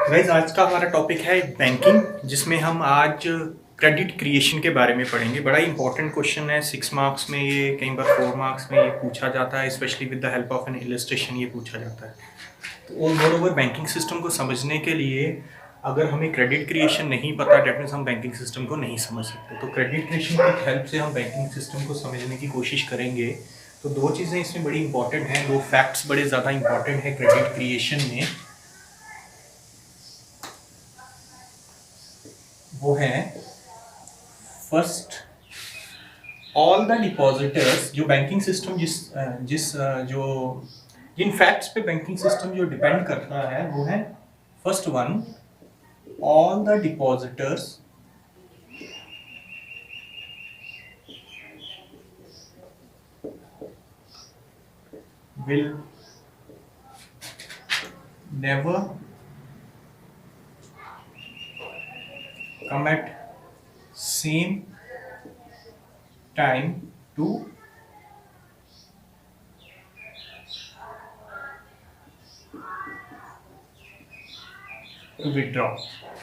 Guys आज का हमारा टॉपिक है बैंकिंग, जिसमें हम आज क्रेडिट क्रिएशन के बारे में पढ़ेंगे। बड़ा ही इंपॉर्टेंट क्वेश्चन है, 6 मार्क्स में ये, कई बार 4 मार्क्स में ये पूछा जाता है, specially with the help of N illustration ये पूछा जाता है। तो और मोर बैंकिंग सिस्टम को समझने के लिए अगर हमें क्रेडिट क्रिएशन नहीं पता, डेट मीन्स हम बैंकिंग सिस्टम को नहीं समझ सकते। तो क्रेडिट क्रिएशन की हेल्प से हम बैंकिंग सिस्टम को समझने की कोशिश करेंगे। तो दो चीज़ें इसमें बड़ी इंपॉर्टेंट हैं, दो फैक्ट्स बड़े ज़्यादा इंपॉर्टेंट है क्रेडिट क्रिएशन में। वो है फर्स्ट, ऑल द डिपॉजिटर्स। जो बैंकिंग सिस्टम जो जिन फैक्ट्स पे बैंकिंग सिस्टम जो डिपेंड करता है वो है, first one, all the depositors will never come at same time to withdraw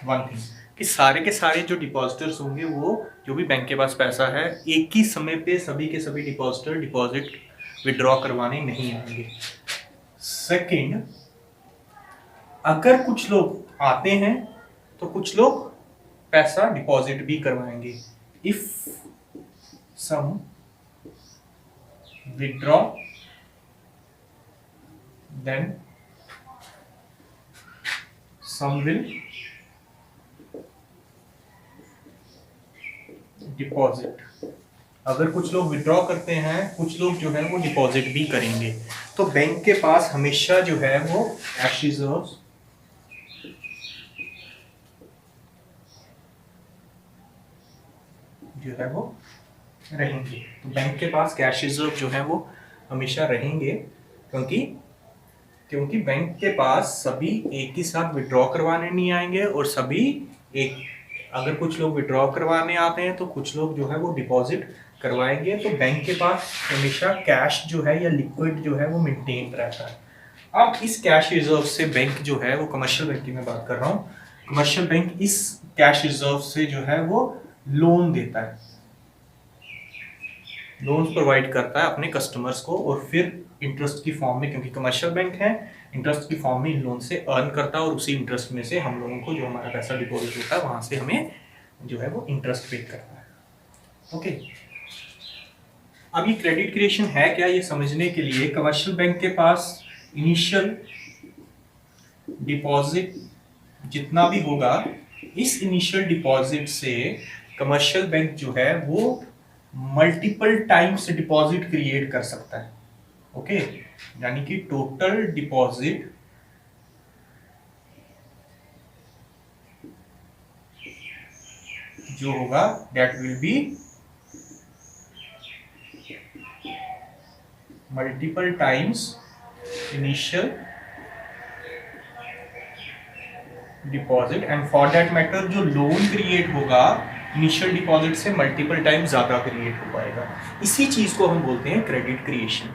one thing, कि सारे के सारे जो डिपॉजिटर्स होंगे वो, जो भी बैंक के पास पैसा है, एक ही समय पे सभी के सभी डिपॉजिटर डिपॉजिट विड्रॉ करवाने नहीं आएंगे। सेकंड, अगर कुछ लोग आते हैं तो कुछ लोग पैसा डिपॉजिट भी करवाएंगे। If some withdraw then some will deposit. अगर कुछ लोग विड्रॉ करते हैं, कुछ लोग जो है वो डिपॉजिट भी करेंगे। तो बैंक के पास हमेशा जो है वो कैश रिजर्व्स जो है वो रहेंगे। तो बैंक के पास कैश रिजर्व जो है वो हमेशा रहेंगे, क्योंकि बैंक के पास सभी एक ही साथ विड्रॉ करवाने नहीं आएंगे, और सभी एक, अगर कुछ लोग विड्रॉ करवाने आते हैं तो कुछ लोग जो है वो डिपॉजिट करवाएंगे। तो बैंक के पास हमेशा कैश जो है या लिक्विड जो है वो मेंटेन रहता है। अब इस कैश रिजर्व से बैंक जो है वो, कमर्शियल बैंक की मैं बात कर रहा हूँ, कमर्शियल बैंक इस कैश रिजर्व से जो है वो लोन देता है, लोन्स प्रोवाइड करता है अपने कस्टमर्स को, और फिर इंटरेस्ट की फॉर्म में, क्योंकि कमर्शियल बैंक है, इंटरेस्ट की फॉर्म में इन लोन से अर्न करता है, और उसी इंटरेस्ट में से हम लोगों को जो हमारा पैसा डिपॉजिट होता है वहां से हमें जो है वो इंटरेस्ट पे करता है। ओके, अब ये क्रेडिट क्रिएशन है क्या, ये समझने के लिए कमर्शियल बैंक के पास इनिशियल डिपॉजिट जितना भी होगा, इस इनिशियल डिपॉजिट से कमर्शियल बैंक जो है वो मल्टीपल टाइम्स डिपॉजिट क्रिएट कर सकता है। ओके, यानी कि टोटल डिपॉजिट जो होगा that will be multiple times initial deposit, and for that matter जो लोन क्रिएट होगा इनिशियल डिपॉजिट से मल्टीपल टाइम ज्यादा क्रिएट हो पाएगा। इसी चीज को हम बोलते हैं क्रेडिट क्रिएशन।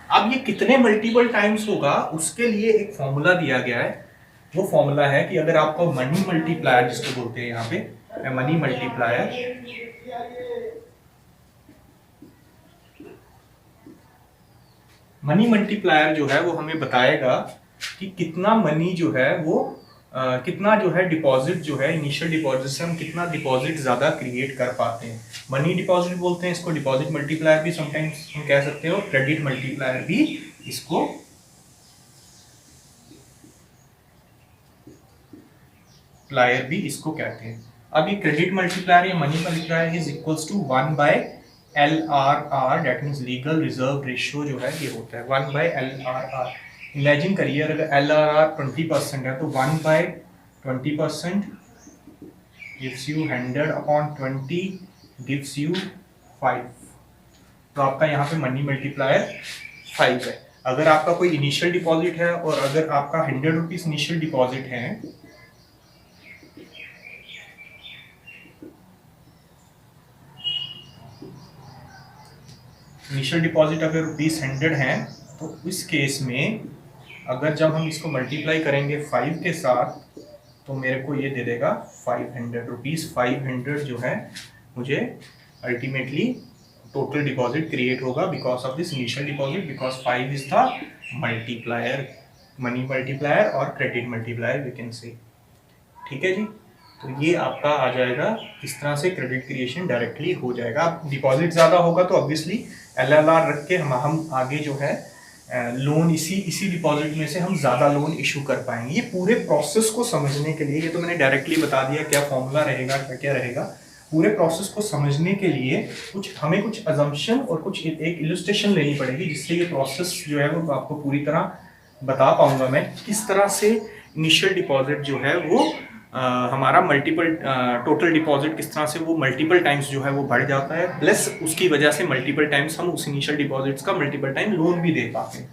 अब ये कितने मल्टीपल टाइम्स होगा, उसके लिए एक फॉर्मूला दिया गया है। वो फॉर्मूला है कि अगर आपको मनी मल्टीप्लायर जिसको बोलते हैं यहाँ पे, मनी मल्टीप्लायर जो है वो हमें बताएगा कि कितना मनी जो है वो कितना जो है डिपॉजिट जो है, इनिशियल डिपॉजिट से हम कितना डिपॉजिट ज्यादा क्रिएट कर पाते हैं। मनी डिपॉजिट बोलते हैं इसको, डिपॉजिट मल्टीप्लायर भी समटाइम्स हम कह सकते हो, क्रेडिट मल्टीप्लायर भी इसको प्लायर भी इसको कहते हैं। अब ये क्रेडिट मल्टीप्लायर या money multiplier is equals to 1/LRR, that means legal reserve ratio जो है ये होता है 1/LRR। इमेजिन करिए अगर LRR 20% है तो 1/20% गिव्स यू 100/20 गिव्स यू 5। तो आपका यहाँ पे मनी मल्टीप्लायर 5 है। अगर आपका कोई इनिशियल डिपॉजिट है और अगर आपका 100 रुपीज इनिशियल डिपॉजिट है, इनिशियल डिपॉजिट अगर ₹100 है, तो इस केस में अगर जब हम इसको मल्टीप्लाई करेंगे 5 के साथ तो मेरे को ये दे देगा 500 रुपीज़। 500 जो है मुझे अल्टीमेटली टोटल डिपॉजिट क्रिएट होगा because of this initial deposit, because 5 is the multiplier, money multiplier और credit multiplier we can say. ठीक है जी, तो ये आपका आ जाएगा, इस तरह से क्रेडिट क्रिएशन डायरेक्टली हो जाएगा। अब डिपॉजिट ज़्यादा होगा तो ऑब्वियसली एलएलआर रख के हम आगे जो है लोन इसी डिपॉजिट में से हम ज़्यादा लोन इशू कर पाएंगे। ये पूरे प्रोसेस को समझने के लिए, ये तो मैंने डायरेक्टली बता दिया क्या फॉर्मूला रहेगा, क्या क्या रहेगा। पूरे प्रोसेस को समझने के लिए हमें कुछ अजम्पशन और कुछ एक इलस्ट्रेशन लेनी पड़ेगी, जिससे ये प्रोसेस जो है वो आपको पूरी तरह बता पाऊंगा मैं किस तरह से इनिशियल डिपॉजिट जो है वो हमारा मल्टीपल टोटल डिपॉजिट किस तरह से वो मल्टीपल टाइम्स जो है वो बढ़ जाता है, प्लस उसकी वजह से मल्टीपल टाइम्स हम उस इनिशियल डिपॉजिट्स का मल्टीपल टाइम लोन भी दे पाते हैं।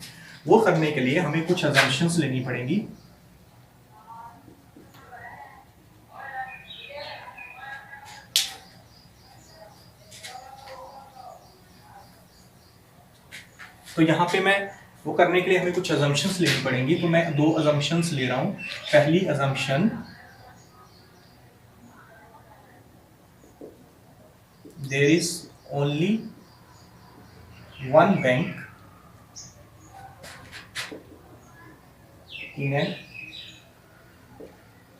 वो करने के लिए हमें कुछ अजम्पशंस लेनी पड़ेगी। तो यहाँ पे मैं वो करने के लिए हमें कुछ अजम्पशंस लेनी पड़ेंगी। तो मैं 2 अजम्पशंस ले रहा हूँ। पहली assumption, there is only one bank in an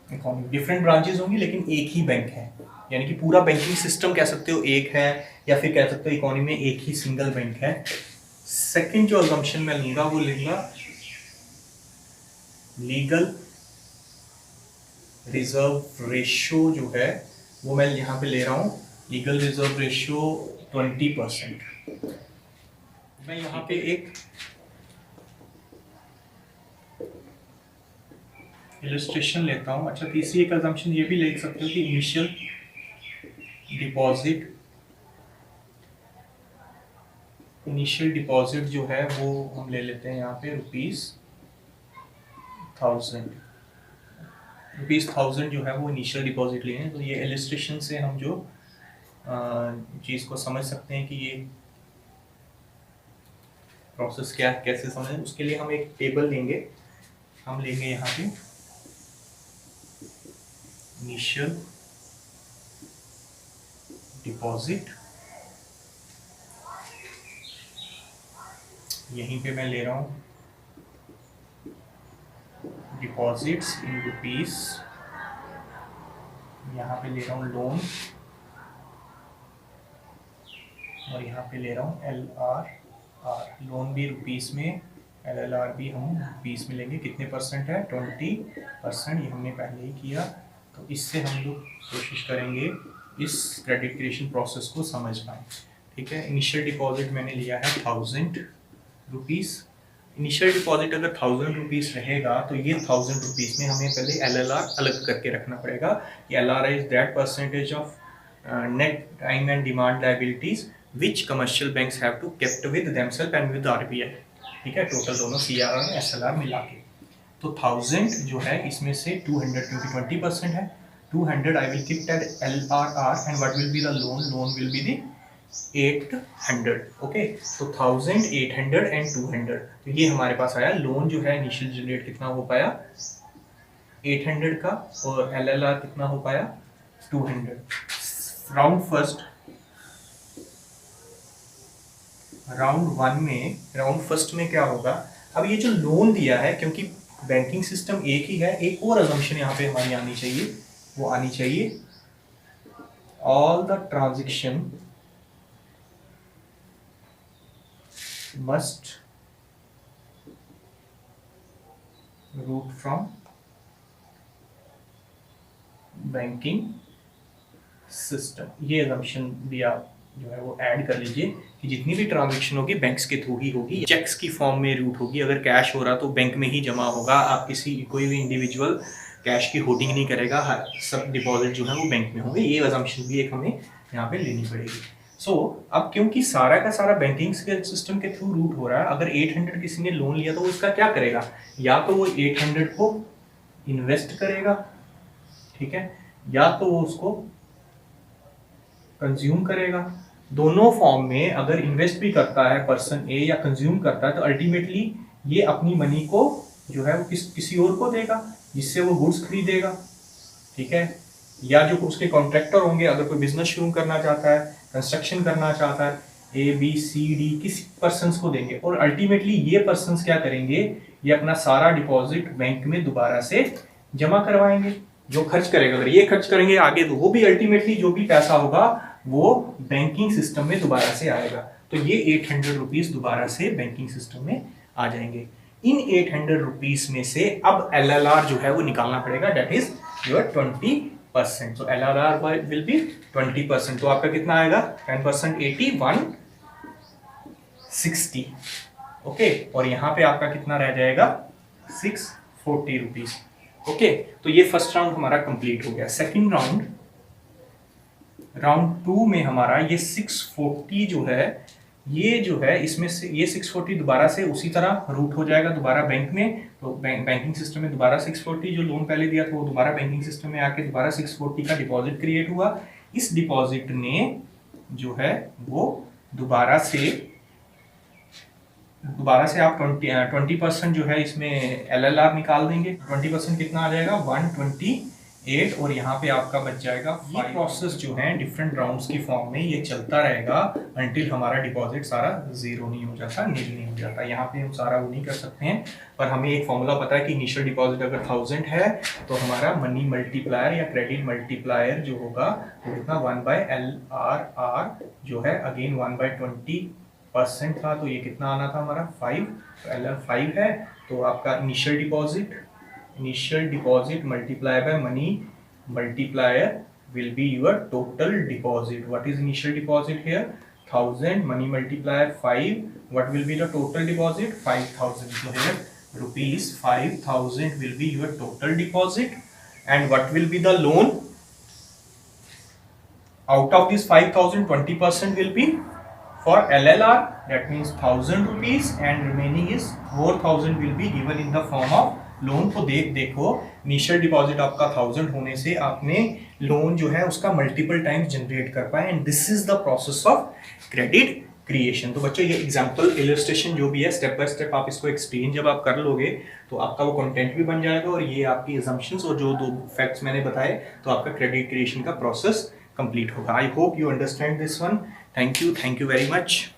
economy। Different branches होंगी लेकिन एक ही बैंक है, यानी कि पूरा बैंकिंग सिस्टम कह सकते हो एक है, या फिर कह सकते हो इकोनॉमी में एक ही सिंगल बैंक है। सेकंड जो अजम्पशन मैं लूंगा वो लूंगा लीगल रिजर्व रेशियो जो है वो मैं यहाँ पे ले रहा हूँ लीगल रिजर्व रेशियो 20%। मैं यहाँ पे एक इलस्ट्रेशन लेता हूँ। अच्छा, तीसरी एक अजम्पशन ये भी ले सकते हो कि इनिशियल डिपॉजिट जो है वो हम ले लेते हैं यहाँ पे ₹1000 जो है वो इनिशियल डिपॉजिट लिए हैं। तो ये इलस्ट्रेशन से हम जो चीज़ को समझ सकते हैं कि ये प्रोसेस क्या कैसे समझें, उसके लिए हम एक टेबल लेंगे। हम लेंगे यहाँ पे इनिशियल डिपॉजिट, यहीं पे मैं ले रहा हूँ डिपॉजिट्स इन रुपीस, यहाँ पे ले रहा हूँ लोन, और यहाँ पे ले रहा हूँ LRR। लोन भी रुपीस में, LLR भी हम रुपीस में लेंगे। कितने परसेंट है? 20%। ये हमने पहले ही किया। तो इससे हम लोग कोशिश करेंगे इस क्रेडिट क्रिएशन प्रोसेस को समझ पाएँ। ठीक है, इनिशियल डिपॉजिट मैंने लिया है ₹1000। इनिशियल डिपॉजिट अगर ₹1000 रहेगा तो ये ₹1000 में हमें पहले LLR अलग करके रखना पड़ेगा कि LLR is that percentage of net time and demand liabilities which commercial banks have to kept with themselves and with RBI। ठीक है, टोटल दोनों CRR और SLR मिला के। तो 1000 जो है इसमें से 200 क्योंकि 20% है, 200 I will keep at LRR and what will be the loan will be the 800। Okay, तो 1000, 800 एंड 200। तो ये हमारे पास आया। लोन जो है इनिशियल जनरेट कितना हो पाया? 800 का, और LLR कितना हो पाया? 200। राउंड फर्स्ट में क्या होगा? अब ये जो लोन दिया है, क्योंकि बैंकिंग सिस्टम एक ही है, एक और अजम्पशन यहाँ पे हमारी आनी चाहिए, वो आनी चाहिए all the transaction must route from banking system. ये अजम्पशन भी आप जो है वो ऐड कर लीजिए कि जितनी भी ट्रांजैक्शन होगी बैंक्स के थ्रू ही होगी, चेक्स की फॉर्म में रूट होगी। अगर कैश हो रहा तो बैंक में ही जमा होगा। आप कोई भी इंडिविजुअल कैश की होल्डिंग नहीं करेगा, सब डिपॉजिट जो है वो बैंक में होंगे। ये अजम्पशन भी एक हमें यहाँ पे लेनी पड़ेगी। अब क्योंकि सारा का सारा बैंकिंग सिस्टम के थ्रू रूट हो रहा है, अगर 800 किसी ने लोन लिया तो वो इसका क्या करेगा? या तो वो 800 को इन्वेस्ट करेगा, ठीक है, या तो वो उसको कंज्यूम करेगा। दोनों फॉर्म में अगर इन्वेस्ट भी करता है पर्सन ए या कंज्यूम करता है तो अल्टीमेटली ये अपनी मनी को जो है वो किसी और को देगा, जिससे वो गुड्स खरीदेगा। ठीक है, या जो उसके कॉन्ट्रैक्टर होंगे, अगर कोई बिजनेस शुरू करना चाहता है, कंस्ट्रक्शन करना चाहता है, ABCD किसी पर्सन्स को देंगे और अल्टीमेटली ये पर्सन्स क्या करेंगे, ये अपना सारा डिपॉजिट बैंक में दोबारा से जमा करवाएंगे। जो खर्च करेगा, अगर ये खर्च करेंगे आगे, तो वो भी अल्टीमेटली जो भी पैसा होगा वो बैंकिंग सिस्टम में दोबारा से आएगा। तो ये 800 रुपीज दोबारा से बैंकिंग सिस्टम में आ जाएंगे। इन 800 रुपीज में से अब LLR जो है वो निकालना पड़ेगा, डेट इज योर 20%। तो LLR विल बी 20%। तो आपका कितना आएगा, 10% 80, 160। ओके, और यहाँ पे आपका कितना रह जाएगा, 640 रुपीज। ओके, तो ये फर्स्ट राउंड हमारा कंप्लीट हो गया। सेकंड राउंड 2 में हमारा ये 640 जो है, ये जो है इसमें से ये 640 दोबारा से उसी तरह रूट हो जाएगा दोबारा बैंक में। तो बैंकिंग सिस्टम में दोबारा 640 जो लोन पहले दिया था वो दोबारा बैंकिंग सिस्टम में आके दोबारा 640 का डिपॉजिट क्रिएट हुआ। इस डिपॉजिट ने जो है वो दोबारा से आप 20% जो है इसमें LLR निकाल देंगे। 20% कितना आ जाएगा, 128, और यहाँ पे आपका बच जाएगा। ये प्रोसेस जो है डिफरेंट राउंड्स की फॉर्म में ये चलता रहेगा अंटिल हमारा डिपॉजिट सारा जीरो नहीं हो जाता, नील नहीं हो जाता। यहाँ पे हम सारा वो नहीं कर सकते हैं, पर हमें एक फॉर्मूला पता है कि इनिशियल डिपॉजिट अगर 1000 है तो हमारा मनी मल्टीप्लायर या क्रेडिट मल्टीप्लायर जो होगा वो कितना 1/LRR जो है अगेन 1/20% था, तो ये कितना आना था हमारा 5। तो LR 5 है, तो आपका initial deposit multiply by money multiplier will be your total deposit. What is initial deposit here? 1000, money multiplier 5. What will be the total deposit? 5000. So here rupees 5000 will be your total deposit. And what will be the loan? Out of this 5000, 20% will be for LLR. That means 1000 rupees, and remaining is 4000 will be given in the form of loan. को देखो initial deposit आपका 1000 होने से आपने loan जो है उसका multiple times generate कर पाए, and this is the process of credit creation. तो बच्चों ये एग्जांपल इलस्ट्रेशन जो भी है स्टेप बाय स्टेप आप इसको एक्सप्लेन जब आप कर लोगे तो आपका वो कंटेंट भी बन जाएगा, और ये आपकी असम्पशंस और जो 2 फैक्ट्स मैंने बताए तो आपका क्रेडिट क्रिएशन का प्रोसेस कंप्लीट होगा। I hope you understand this one. Thank you very much.